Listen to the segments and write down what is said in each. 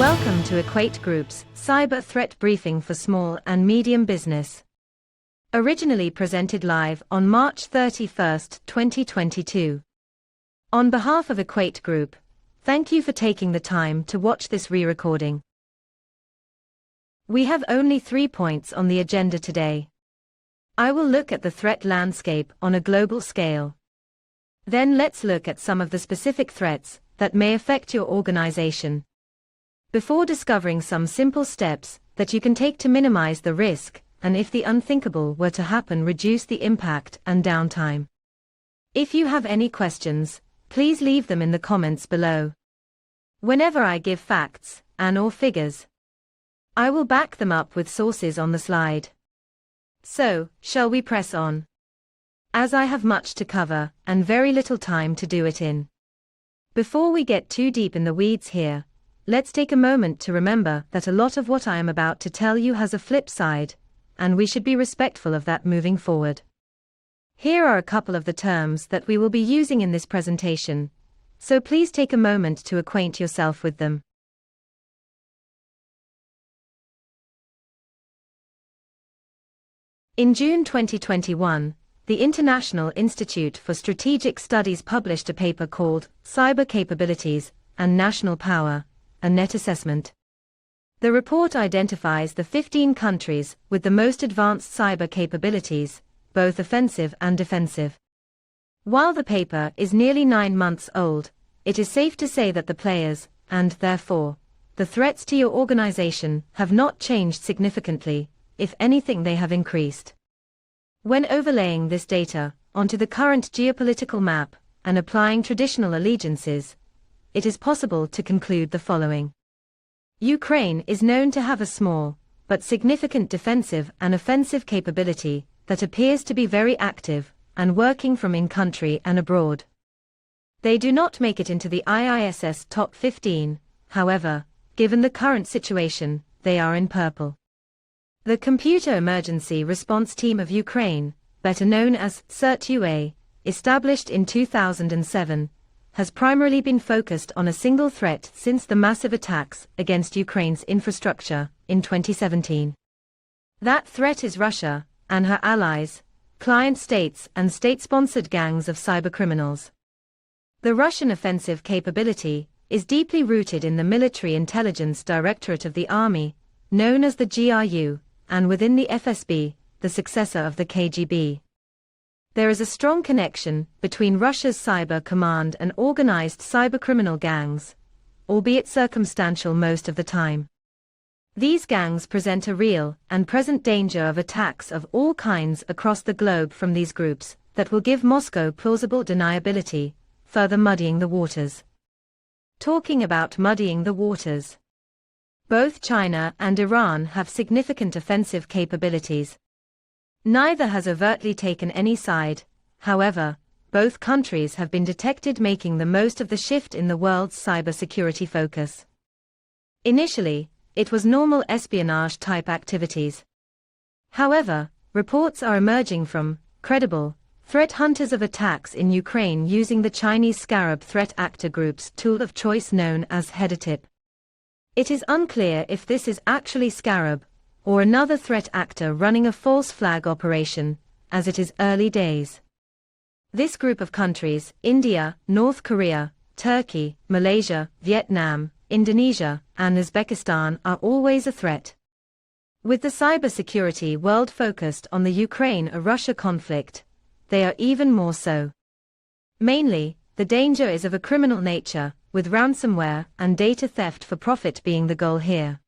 Welcome to Equate Group's Cyber Threat Briefing for Small and Medium Business. Originally presented live on March 31, 2022. On behalf of Equate Group, thank you for taking the time to watch this re-recording. We have only 3 points on the agenda today. I will look at the threat landscape on a global scale. Then let's look at some of the specific threats that may affect your organization. Before discovering some simple steps that you can take to minimize the risk, and if the unthinkable were to happen, reduce the impact and downtime. If you have any questions, please leave them in the comments below. Whenever I give facts and/or figures, I will back them up with sources on the slide. So, shall we press on? As I have much to cover and very little time to do it in. Before we get too deep in the weeds here, let's take a moment to remember that a lot of what I am about to tell you has a flip side, and we should be respectful of that moving forward. Here are a couple of the terms that we will be using in this presentation, so please take a moment to acquaint yourself with them. In June 2021, the International Institute for Strategic Studies published a paper called Cyber Capabilities and National Power, a net assessment. The report identifies the 15 countries with the most advanced cyber capabilities, both offensive and defensive. While the paper is nearly 9 months old, it is safe to say that the players, and therefore, the threats to your organization, have not changed significantly. If anything, they have increased. When overlaying this data onto the current geopolitical map and applying traditional allegiances, it is possible to conclude the following. Ukraine is known to have a small, but significant defensive and offensive capability that appears to be very active and working from in-country and abroad. They do not make it into the IISS top 15, however, given the current situation, they are in purple. The Computer Emergency Response Team of Ukraine, better known as CERT-UA, established in 2007, has primarily been focused on a single threat since the massive attacks against Ukraine's infrastructure in 2017. That threat is Russia and her allies, client states and state-sponsored gangs of cybercriminals. The Russian offensive capability is deeply rooted in the Military Intelligence Directorate of the Army, known as the GRU, and within the FSB, the successor of the KGB. There is a strong connection between Russia's cyber command and organized cybercriminal gangs, albeit circumstantial most of the time. These gangs present a real and present danger of attacks of all kinds across the globe from these groups that will give Moscow plausible deniability, further muddying the waters. Talking about muddying the waters. Both China and Iran have significant offensive capabilities. Neither has overtly taken any side, however, both countries have been detected making the most of the shift in the world's cybersecurity focus. Initially, it was normal espionage-type activities. However, reports are emerging from credible threat hunters of attacks in Ukraine using the Chinese Scarab threat actor group's tool of choice known as Headertip. It is unclear if this is actually Scarab, or another threat actor running a false flag operation, as it is early days. This group of countries, India, North Korea, Turkey, Malaysia, Vietnam, Indonesia, and Uzbekistan, are always a threat. With the cybersecurity world focused on the Ukraine-Russia conflict, they are even more so. Mainly, the danger is of a criminal nature, with ransomware and data theft for profit being the goal here.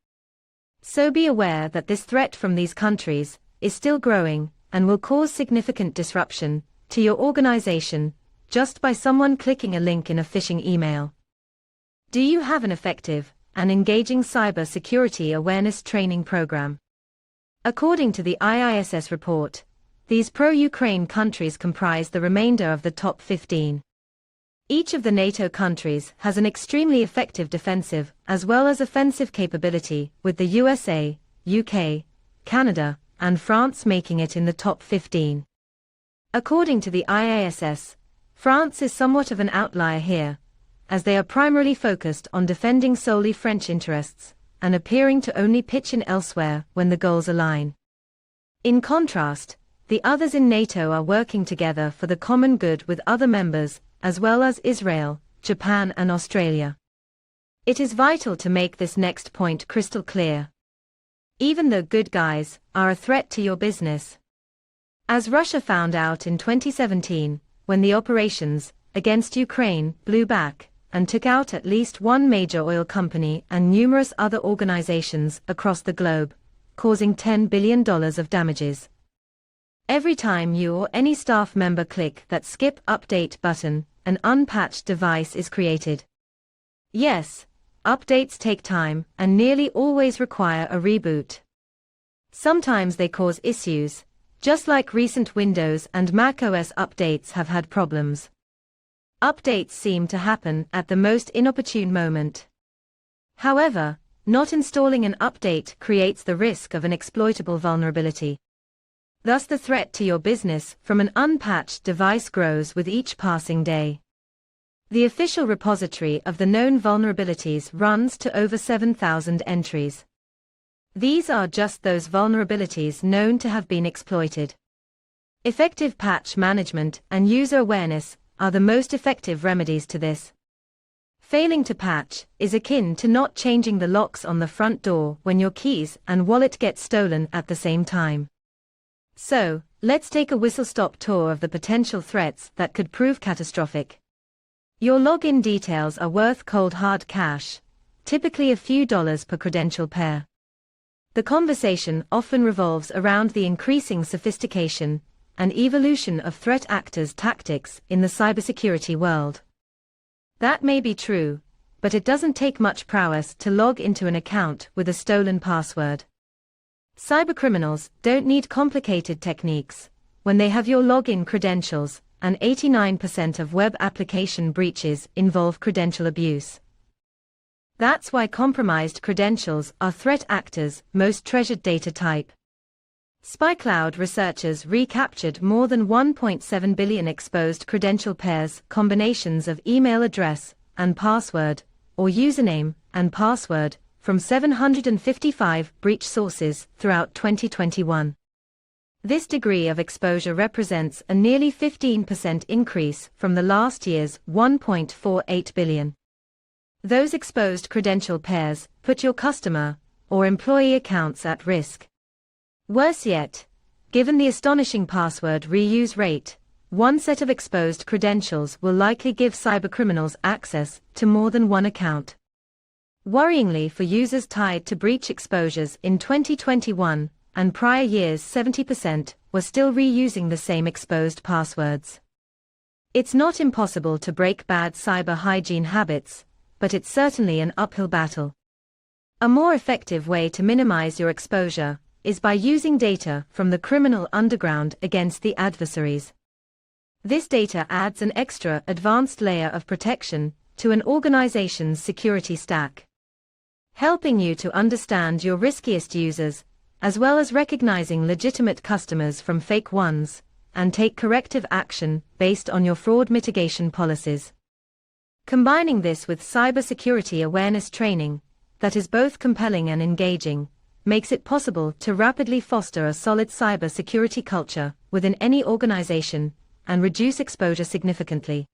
So be aware that this threat from these countries is still growing and will cause significant disruption to your organization just by someone clicking a link in a phishing email. Do you have an effective and engaging cyber security awareness training program? According to the IISS report, these pro-Ukraine countries comprise the remainder of the top 15. Each of the NATO countries has an extremely effective defensive as well as offensive capability, with the USA, UK, Canada, and France making it in the top 15. According to the IISS, France is somewhat of an outlier here, as they are primarily focused on defending solely French interests, and appearing to only pitch in elsewhere when the goals align. In contrast, the others in NATO are working together for the common good with other members, as well as Israel, Japan and Australia. It is vital to make this next point crystal clear. Even the good guys are a threat to your business. As Russia found out in 2017, when the operations against Ukraine blew back and took out at least one major oil company and numerous other organizations across the globe, causing $10 billion of damages. Every time you or any staff member click that skip update button, an unpatched device is created. Yes, updates take time and nearly always require a reboot. Sometimes they cause issues, just like recent Windows and macOS updates have had problems. Updates seem to happen at the most inopportune moment. However, not installing an update creates the risk of an exploitable vulnerability. Thus the threat to your business from an unpatched device grows with each passing day. The official repository of the known vulnerabilities runs to over 7,000 entries. These are just those vulnerabilities known to have been exploited. Effective patch management and user awareness are the most effective remedies to this. Failing to patch is akin to not changing the locks on the front door when your keys and wallet get stolen at the same time. So, let's take a whistle-stop tour of the potential threats that could prove catastrophic. Your login details are worth cold hard cash, typically a few dollars per credential pair. The conversation often revolves around the increasing sophistication and evolution of threat actors' tactics in the cybersecurity world. That may be true, but it doesn't take much prowess to log into an account with a stolen password. Cybercriminals don't need complicated techniques when they have your login credentials, and 89% of web application breaches involve credential abuse. That's why compromised credentials are threat actors' most treasured data type. SpyCloud researchers recaptured more than 1.7 billion exposed credential pairs, combinations of email address and password, or username and password, from 755 breach sources throughout 2021. This degree of exposure represents a nearly 15% increase from the last year's 1.48 billion. Those exposed credential pairs put your customer or employee accounts at risk. Worse yet, given the astonishing password reuse rate, one set of exposed credentials will likely give cybercriminals access to more than one account. Worryingly for users tied to breach exposures in 2021 and prior years, 70% were still reusing the same exposed passwords. It's not impossible to break bad cyber hygiene habits, but it's certainly an uphill battle. A more effective way to minimize your exposure is by using data from the criminal underground against the adversaries. This data adds an extra advanced layer of protection to an organization's security stack, helping you to understand your riskiest users, as well as recognizing legitimate customers from fake ones, and take corrective action based on your fraud mitigation policies. Combining this with cybersecurity awareness training that is both compelling and engaging makes it possible to rapidly foster a solid cybersecurity culture within any organization and reduce exposure significantly.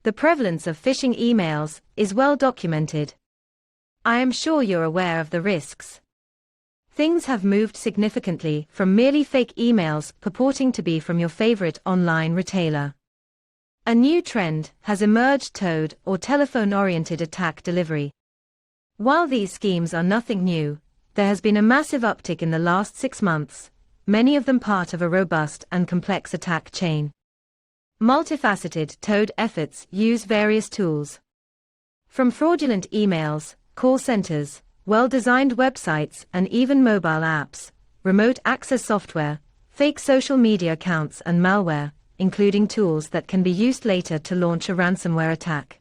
The prevalence of phishing emails is well documented. I am sure you're aware of the risks. Things have moved significantly from merely fake emails purporting to be from your favorite online retailer. A new trend has emerged: toad or telephone-oriented attack delivery. While these schemes are nothing new, there has been a massive uptick in the last 6 months, many of them part of a robust and complex attack chain. Multifaceted toad efforts use various tools. From fraudulent emails, call centers, well-designed websites and even mobile apps, remote access software, fake social media accounts and malware, including tools that can be used later to launch a ransomware attack.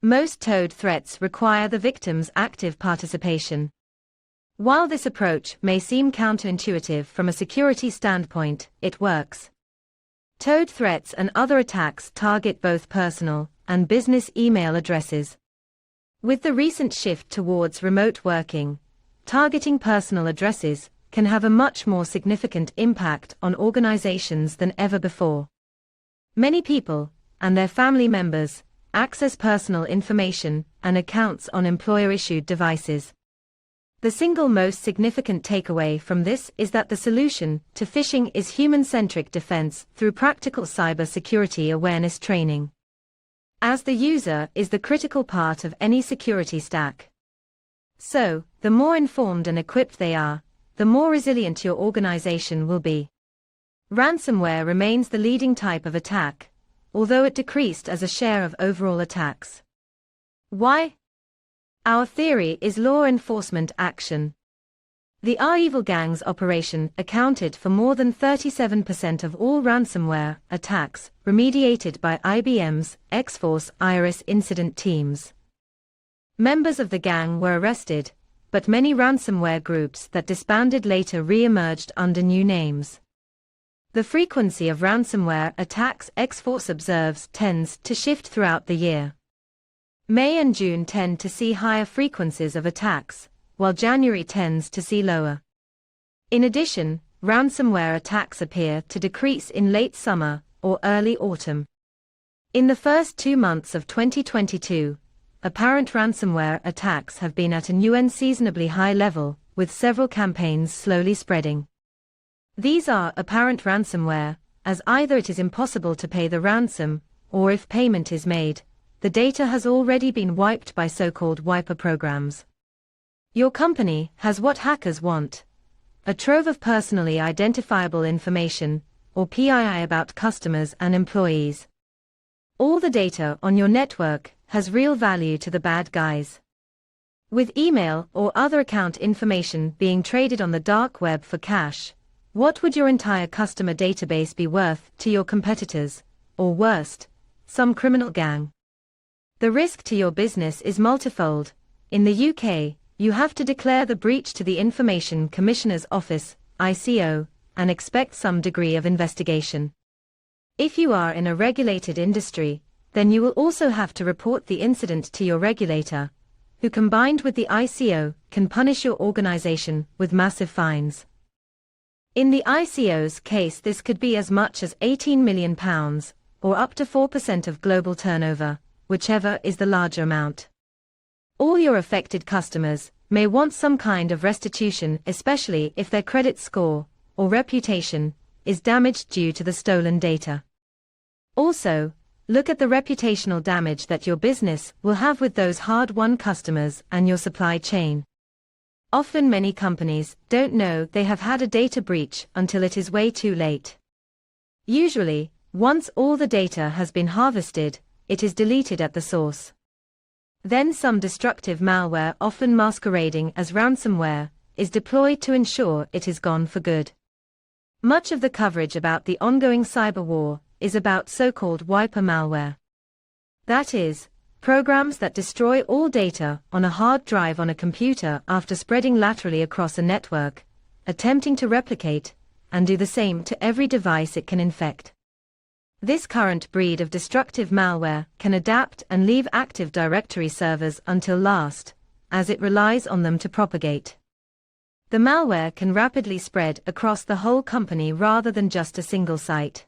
Most toad threats require the victim's active participation. While this approach may seem counterintuitive from a security standpoint, it works. Toad threats and other attacks target both personal and business email addresses. With the recent shift towards remote working, targeting personal addresses can have a much more significant impact on organizations than ever before. Many people, and their family members, access personal information and accounts on employer-issued devices. The single most significant takeaway from this is that the solution to phishing is human-centric defense through practical cyber security awareness training. As the user is the critical part of any security stack. So, the more informed and equipped they are, the more resilient your organization will be. Ransomware remains the leading type of attack, although it decreased as a share of overall attacks. Why? Our theory is law enforcement action. The REvil Gang's operation accounted for more than 37% of all ransomware attacks remediated by IBM's X-Force Iris incident teams. Members of the gang were arrested, but many ransomware groups that disbanded later re-emerged under new names. The frequency of ransomware attacks X-Force observes tends to shift throughout the year. May and June tend to see higher frequencies of attacks, while January tends to see lower. In addition, ransomware attacks appear to decrease in late summer or early autumn. In the first 2 months of 2022, apparent ransomware attacks have been at an unseasonably high level, with several campaigns slowly spreading. These are apparent ransomware, as either it is impossible to pay the ransom, or if payment is made, the data has already been wiped by so-called wiper programs. Your company has what hackers want: a trove of personally identifiable information, or PII, about customers and employees. All the data on your network has real value to the bad guys. With email or other account information being traded on the dark web for cash, what would your entire customer database be worth to your competitors, or worst, some criminal gang? The risk to your business is multifold. In the UK, you have to declare the breach to the Information Commissioner's Office, ICO, and expect some degree of investigation. If you are in a regulated industry, then you will also have to report the incident to your regulator, who combined with the ICO can punish your organization with massive fines. In the ICO's case, this could be as much as £18 million, or up to 4% of global turnover, whichever is the larger amount. All your affected customers may want some kind of restitution, especially if their credit score or reputation is damaged due to the stolen data. Also, look at the reputational damage that your business will have with those hard-won customers and your supply chain. Often many companies don't know they have had a data breach until it is way too late. Usually, once all the data has been harvested, it is deleted at the source. Then some destructive malware, often masquerading as ransomware, is deployed to ensure it is gone for good. Much of the coverage about the ongoing cyber war is about so-called wiper malware. That is, programs that destroy all data on a hard drive on a computer after spreading laterally across a network, attempting to replicate and do the same to every device it can infect. This current breed of destructive malware can adapt and leave Active Directory servers until last, as it relies on them to propagate. The malware can rapidly spread across the whole company rather than just a single site.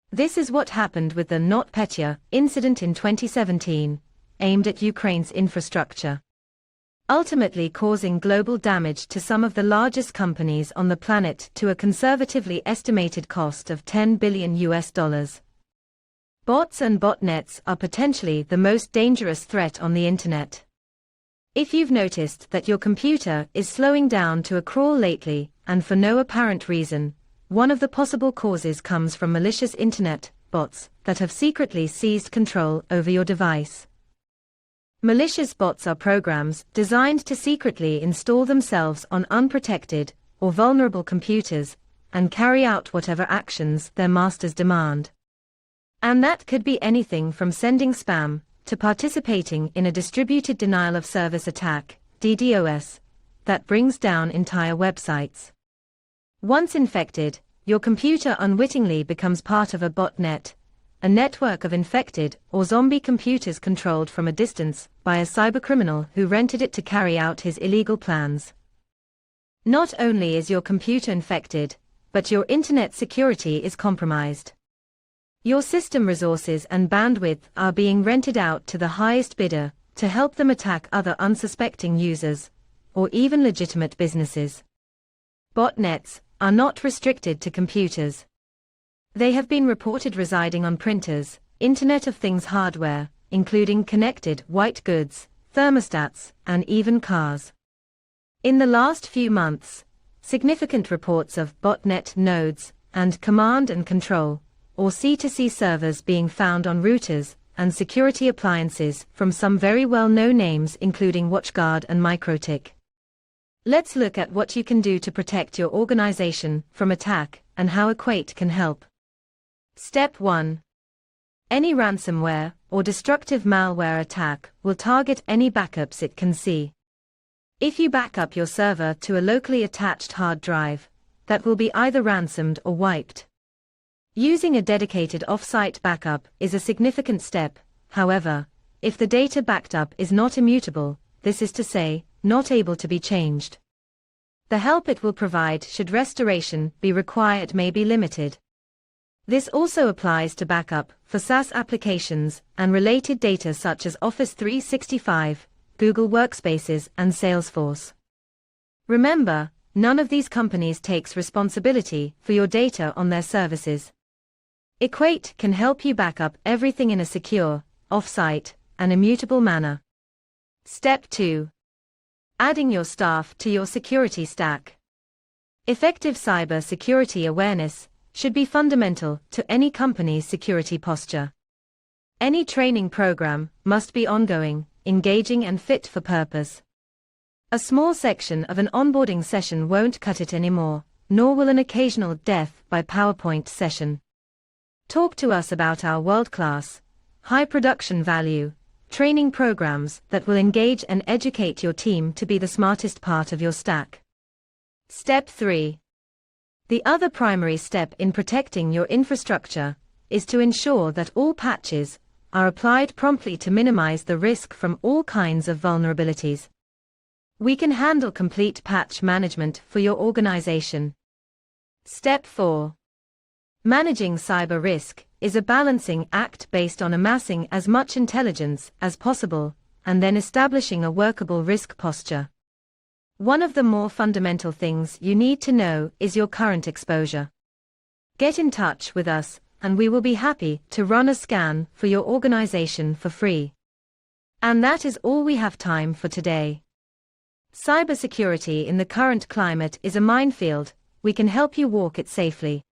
This is what happened with the NotPetya incident in 2017, aimed at Ukraine's infrastructure, ultimately causing global damage to some of the largest companies on the planet to a conservatively estimated cost of $10 billion. Bots and botnets are potentially the most dangerous threat on the internet. If you've noticed that your computer is slowing down to a crawl lately, and for no apparent reason, one of the possible causes comes from malicious internet bots that have secretly seized control over your device. Malicious bots are programs designed to secretly install themselves on unprotected or vulnerable computers and carry out whatever actions their masters demand. And that could be anything from sending spam to participating in a distributed denial of service attack, DDoS, that brings down entire websites. Once infected, your computer unwittingly becomes part of a botnet, a network of infected or zombie computers controlled from a distance by a cybercriminal who rented it to carry out his illegal plans. Not only is your computer infected, but your internet security is compromised. Your system resources and bandwidth are being rented out to the highest bidder to help them attack other unsuspecting users, or even legitimate businesses. Botnets are not restricted to computers. They have been reported residing on printers, Internet of Things hardware, including connected white goods, thermostats, and even cars. In the last few months, significant reports of botnet nodes and command and control, or C2C servers being found on routers and security appliances from some very well-known names including WatchGuard and MikroTik. Let's look at what you can do to protect your organization from attack and how Equate can help. Step 1. Any ransomware or destructive malware attack will target any backups it can see. If you back up your server to a locally attached hard drive, that will be either ransomed or wiped. Using a dedicated off-site backup is a significant step. However, if the data backed up is not immutable, this is to say, not able to be changed, the help it will provide should restoration be required may be limited. This also applies to backup for SaaS applications and related data such as Office 365, Google Workspaces, and Salesforce. Remember, none of these companies takes responsibility for your data on their services. Equate can help you back up everything in a secure, off-site, and immutable manner. Step 2. Adding your staff to your security stack. Effective cyber security awareness should be fundamental to any company's security posture. Any training program must be ongoing, engaging, and fit for purpose. A small section of an onboarding session won't cut it anymore, nor will an occasional death by PowerPoint session. Talk to us about our world-class, high production value training programs that will engage and educate your team to be the smartest part of your stack. Step 3. The other primary step in protecting your infrastructure is to ensure that all patches are applied promptly to minimize the risk from all kinds of vulnerabilities. We can handle complete patch management for your organization. Step 4. Managing cyber risk is a balancing act based on amassing as much intelligence as possible and then establishing a workable risk posture. One of the more fundamental things you need to know is your current exposure. Get in touch with us, and we will be happy to run a scan for your organization for free. And that is all we have time for today. Cybersecurity in the current climate is a minefield. We can help you walk it safely.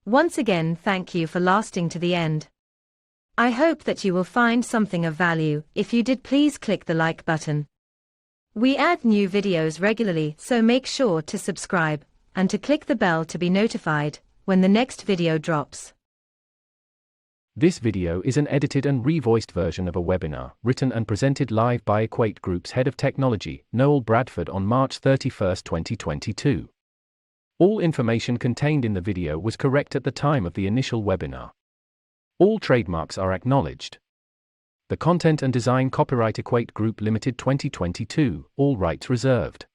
Once again, thank you for lasting to the end. I hope that you will find something of value. If you did, please click the like button. We add new videos regularly, so make sure to subscribe and to click the bell to be notified when the next video drops. This video is an edited and revoiced version of a webinar written and presented live by Equate Group's Head of Technology, Noel Bradford, on March 31, 2022. All information contained in the video was correct at the time of the initial webinar. All trademarks are acknowledged. The content and design copyright Equate Group Limited 2022, all rights reserved.